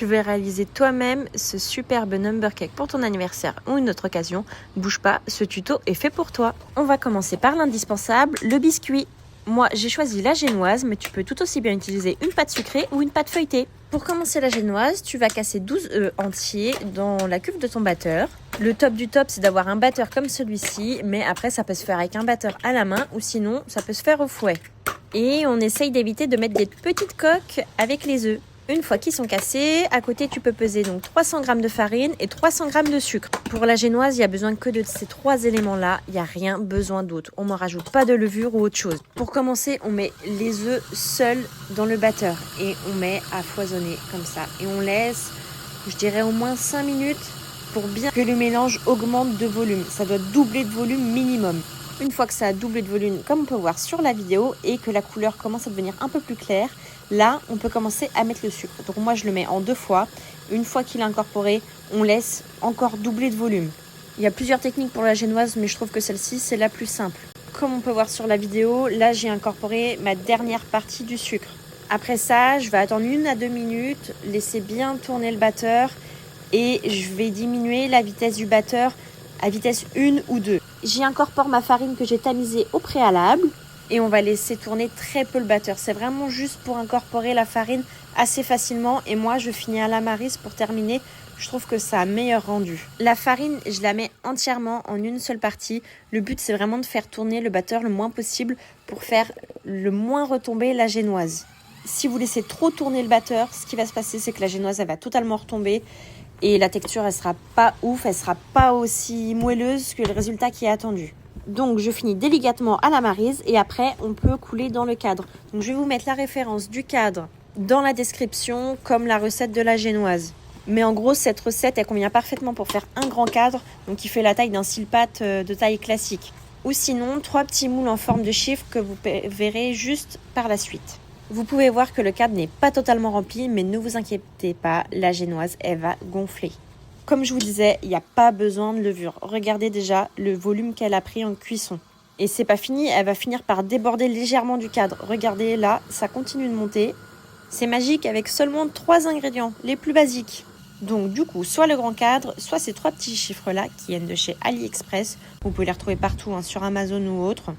tu veux réaliser toi-même ce superbe number cake pour ton anniversaire ou une autre occasion, bouge pas, ce tuto est fait pour toi. On va commencer par l'indispensable, le biscuit. Moi, j'ai choisi la génoise, mais tu peux tout aussi bien utiliser une pâte sucrée ou une pâte feuilletée. Pour commencer la génoise, tu vas casser 12 œufs entiers dans la cuve de ton batteur. Le top du top, c'est d'avoir un batteur comme celui-ci, mais après, ça peut se faire avec un batteur à la main ou sinon, ça peut se faire au fouet. Et on essaye d'éviter de mettre des petites coques avec les œufs. Une fois qu'ils sont cassés, à côté tu peux peser donc 300 g de farine et 300 g de sucre. Pour la génoise, il n'y a besoin que de ces trois éléments-là, il n'y a rien besoin d'autre. On ne rajoute pas de levure ou autre chose. Pour commencer, on met les œufs seuls dans le batteur et on met à foisonner comme ça. Et on laisse, je dirais au moins 5 minutes pour bien que le mélange augmente de volume. Ça doit doubler de volume minimum. Une fois que ça a doublé de volume, comme on peut voir sur la vidéo, et que la couleur commence à devenir un peu plus claire, là, on peut commencer à mettre le sucre. Donc moi, je le mets en 2 fois. Une fois qu'il est incorporé, on laisse encore doubler de volume. Il y a plusieurs techniques pour la génoise, mais je trouve que celle-ci, c'est la plus simple. Comme on peut voir sur la vidéo, là, j'ai incorporé ma dernière partie du sucre. Après ça, je vais attendre 1 à 2 minutes, laisser bien tourner le batteur, et je vais diminuer la vitesse du batteur à vitesse 1 ou 2. J'y incorpore ma farine que j'ai tamisée au préalable et on va laisser tourner très peu le batteur. C'est vraiment juste pour incorporer la farine assez facilement et moi je finis à la maryse pour terminer. Je trouve que ça a meilleur rendu. La farine, je la mets entièrement en une seule partie. Le but c'est vraiment de faire tourner le batteur le moins possible pour faire le moins retomber la génoise. Si vous laissez trop tourner le batteur, ce qui va se passer c'est que la génoise elle va totalement retomber. Et la texture, elle sera pas ouf, elle sera pas aussi moelleuse que le résultat qui est attendu. Donc, je finis délicatement à la maryse et après, on peut couler dans le cadre. Donc, je vais vous mettre la référence du cadre dans la description, comme la recette de la génoise. Mais en gros, cette recette, elle convient parfaitement pour faire un grand cadre, donc qui fait la taille d'un style-pâte de taille classique. Ou sinon, 3 petits moules en forme de chiffre que vous verrez juste par la suite. Vous pouvez voir que le cadre n'est pas totalement rempli, mais ne vous inquiétez pas, la génoise, elle va gonfler. Comme je vous disais, il n'y a pas besoin de levure. Regardez déjà le volume qu'elle a pris en cuisson. Et c'est pas fini, elle va finir par déborder légèrement du cadre. Regardez là, ça continue de monter. C'est magique avec seulement 3 ingrédients, les plus basiques. Donc du coup, soit le grand cadre, soit ces 3 petits chiffres-là qui viennent de chez AliExpress. Vous pouvez les retrouver partout, sur Amazon ou autre.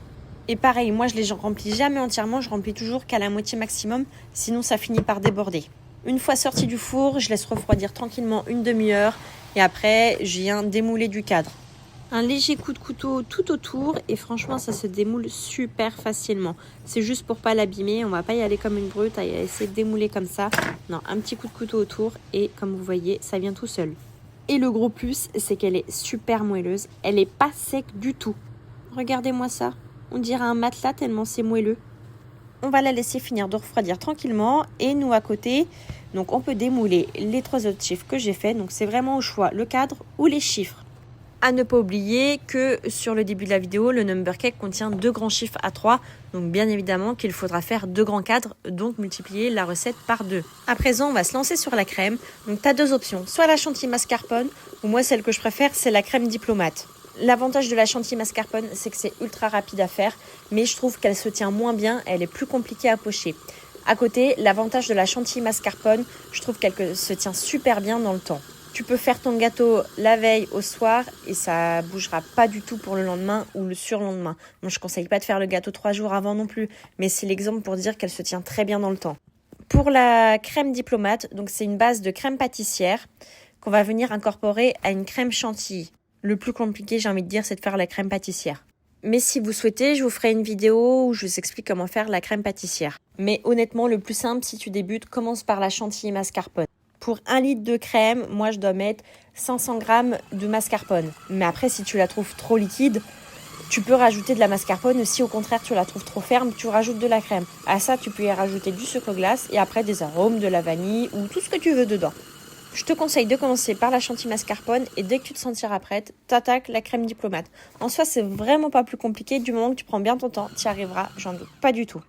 Et pareil, moi je les remplis jamais entièrement, je remplis toujours qu'à la moitié maximum, sinon ça finit par déborder. Une fois sorti du four, je laisse refroidir tranquillement une demi-heure et après je viens démouler du cadre. Un léger coup de couteau tout autour et franchement ça se démoule super facilement. C'est juste pour pas l'abîmer, on va pas y aller comme une brute à essayer de démouler comme ça. Non, un petit coup de couteau autour et comme vous voyez, ça vient tout seul. Et le gros plus, c'est qu'elle est super moelleuse, elle est pas sec du tout. Regardez-moi ça. On dirait un matelas tellement c'est moelleux. On va la laisser finir de refroidir tranquillement. Et nous à côté, donc on peut démouler les 3 autres chiffres que j'ai fait. Donc c'est vraiment au choix, le cadre ou les chiffres. À ne pas oublier que sur le début de la vidéo, le number cake contient 2 grands chiffres à 3. Donc bien évidemment qu'il faudra faire 2 grands cadres, donc multiplier la recette par 2. À présent, on va se lancer sur la crème. Donc tu as 2 options, soit la chantilly mascarpone, ou moi celle que je préfère, c'est la crème diplomate. L'avantage de la chantilly mascarpone, c'est que c'est ultra rapide à faire, mais je trouve qu'elle se tient moins bien, elle est plus compliquée à pocher. À côté, l'avantage de la chantilly mascarpone, je trouve qu'elle se tient super bien dans le temps. Tu peux faire ton gâteau la veille au soir et ça bougera pas du tout pour le lendemain ou le surlendemain. Moi, je conseille pas de faire le gâteau 3 jours avant non plus, mais c'est l'exemple pour dire qu'elle se tient très bien dans le temps. Pour la crème diplomate, donc c'est une base de crème pâtissière qu'on va venir incorporer à une crème chantilly. Le plus compliqué, j'ai envie de dire, c'est de faire la crème pâtissière. Mais si vous souhaitez, je vous ferai une vidéo où je vous explique comment faire la crème pâtissière. Mais honnêtement, le plus simple, si tu débutes, commence par la chantilly mascarpone. Pour 1 litre de crème, moi, je dois mettre 500 g de mascarpone. Mais après, si tu la trouves trop liquide, tu peux rajouter de la mascarpone. Si au contraire, tu la trouves trop ferme, tu rajoutes de la crème. À ça, tu peux y rajouter du sucre glace et après des arômes, de la vanille ou tout ce que tu veux dedans. Je te conseille de commencer par la chantilly mascarpone et dès que tu te sentiras prête, t'attaques la crème diplomate. En soi, c'est vraiment pas plus compliqué, du moment que tu prends bien ton temps, tu y arriveras, j'en doute pas du tout.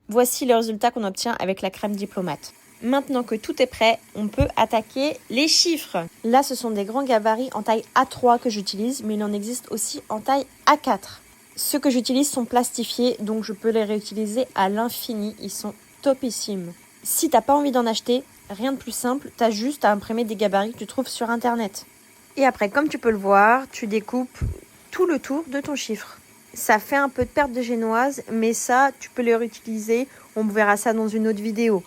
Voici le résultat qu'on obtient avec la crème diplomate. Maintenant que tout est prêt, on peut attaquer les chiffres. Là, ce sont des grands gabarits en taille A3 que j'utilise, mais il en existe aussi en taille A4. Ceux que j'utilise sont plastifiés, donc je peux les réutiliser à l'infini, ils sont topissimes. Si t'as pas envie d'en acheter, rien de plus simple, t'as juste à imprimer des gabarits que tu trouves sur internet. Et après, comme tu peux le voir, tu découpes tout le tour de ton chiffre. Ça fait un peu de perte de génoise, mais ça, tu peux le réutiliser. On verra ça dans une autre vidéo.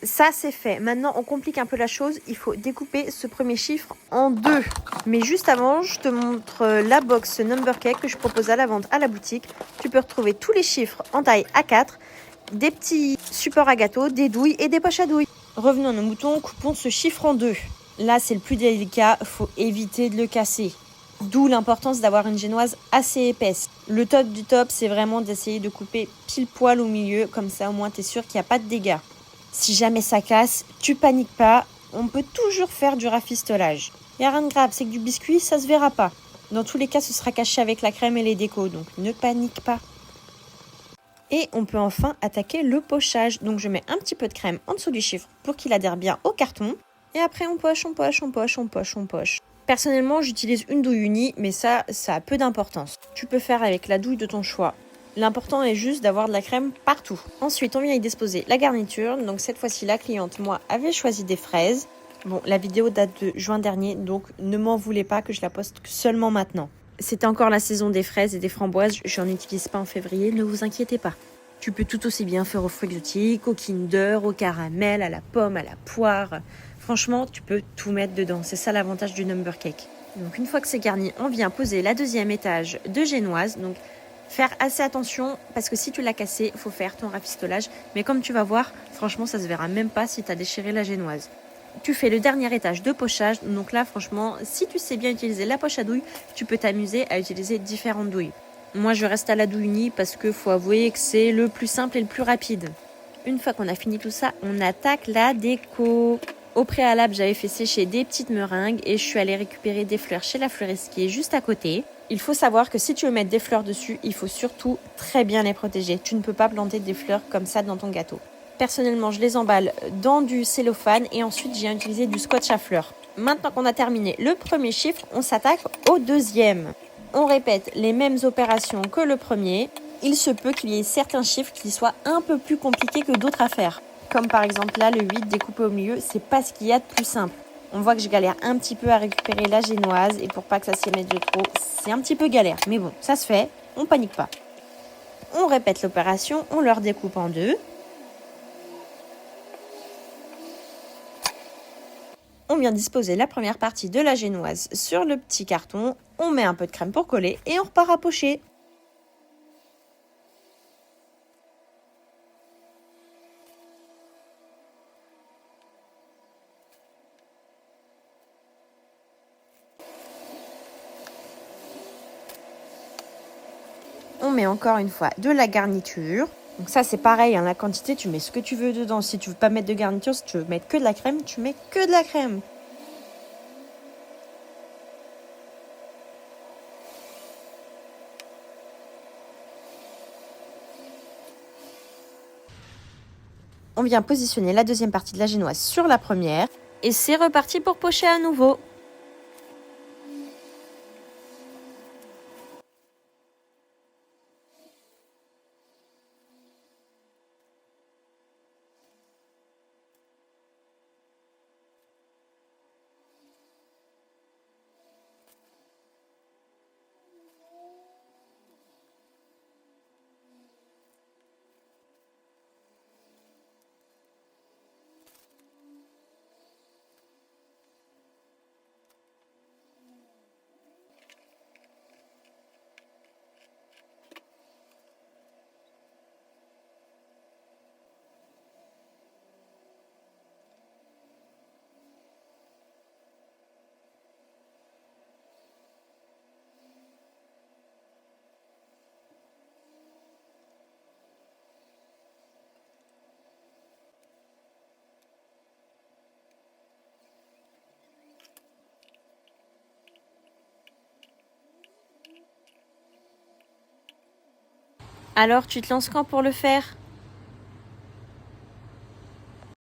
Ça, c'est fait. Maintenant, on complique un peu la chose. Il faut découper ce premier chiffre en 2. Mais juste avant, je te montre la box Number Cake que je propose à la vente à la boutique. Tu peux retrouver tous les chiffres en taille A4, des petits supports à gâteau, des douilles et des poches à douilles. Revenons à nos moutons, coupons ce chiffre en 2. Là, c'est le plus délicat. Il faut éviter de le casser. D'où l'importance d'avoir une génoise assez épaisse. Le top du top, c'est vraiment d'essayer de couper pile poil au milieu. Comme ça, au moins, tu es sûr qu'il n'y a pas de dégâts. Si jamais ça casse, tu paniques pas, on peut toujours faire du rafistolage. Il n'y a rien de grave, c'est que du biscuit, ça se verra pas. Dans tous les cas, ce sera caché avec la crème et les décos, donc ne panique pas. Et on peut enfin attaquer le pochage. Donc je mets un petit peu de crème en dessous du chiffre pour qu'il adhère bien au carton. Et après on poche, on poche, on poche, on poche, on poche. Personnellement, j'utilise une douille unie, mais ça a peu d'importance. Tu peux faire avec la douille de ton choix. L'important est juste d'avoir de la crème partout. Ensuite, on vient y disposer la garniture. Donc cette fois-ci, la cliente, moi, avait choisi des fraises. Bon, la vidéo date de juin dernier, donc ne m'en voulez pas que je la poste seulement maintenant. C'était encore la saison des fraises et des framboises. J'en utilise pas en février, ne vous inquiétez pas. Tu peux tout aussi bien faire aux fruits exotiques, au Kinder, au caramel, à la pomme, à la poire. Franchement, tu peux tout mettre dedans. C'est ça l'avantage du Number Cake. Donc une fois que c'est garni, on vient poser la deuxième étage de génoise. Donc faire assez attention parce que si tu l'as cassé, il faut faire ton rafistolage. Mais comme tu vas voir, franchement, ça se verra même pas si tu as déchiré la génoise. Tu fais le dernier étage de pochage. Donc là, franchement, si tu sais bien utiliser la poche à douille, tu peux t'amuser à utiliser différentes douilles. Moi, je reste à la douille unie parce qu'il faut avouer que c'est le plus simple et le plus rapide. Une fois qu'on a fini tout ça, on attaque la déco. Au préalable, j'avais fait sécher des petites meringues et je suis allée récupérer des fleurs chez la fleuriste qui est juste à côté. Il faut savoir que si tu veux mettre des fleurs dessus, il faut surtout très bien les protéger. Tu ne peux pas planter des fleurs comme ça dans ton gâteau. Personnellement, je les emballe dans du cellophane et ensuite j'ai utilisé du scotch à fleurs. Maintenant qu'on a terminé le premier chiffre, on s'attaque au deuxième. On répète les mêmes opérations que le premier. Il se peut qu'il y ait certains chiffres qui soient un peu plus compliqués que d'autres à faire. Comme par exemple là, le 8 découpé au milieu, c'est pas ce qu'il y a de plus simple. On voit que je galère un petit peu à récupérer la génoise et pour pas que ça s'y mette de trop, c'est un petit peu galère. Mais bon, ça se fait, on panique pas. On répète l'opération, on leur découpe en 2. On vient disposer la première partie de la génoise sur le petit carton. On met un peu de crème pour coller et on repart à pocher. On met encore une fois de la garniture. Donc ça c'est pareil, la quantité, tu mets ce que tu veux dedans. Si tu veux pas mettre de garniture, si tu veux mettre que de la crème, tu mets que de la crème. On vient positionner la deuxième partie de la génoise sur la première. Et c'est reparti pour pocher à nouveau. Alors, tu te lances quand pour le faire ?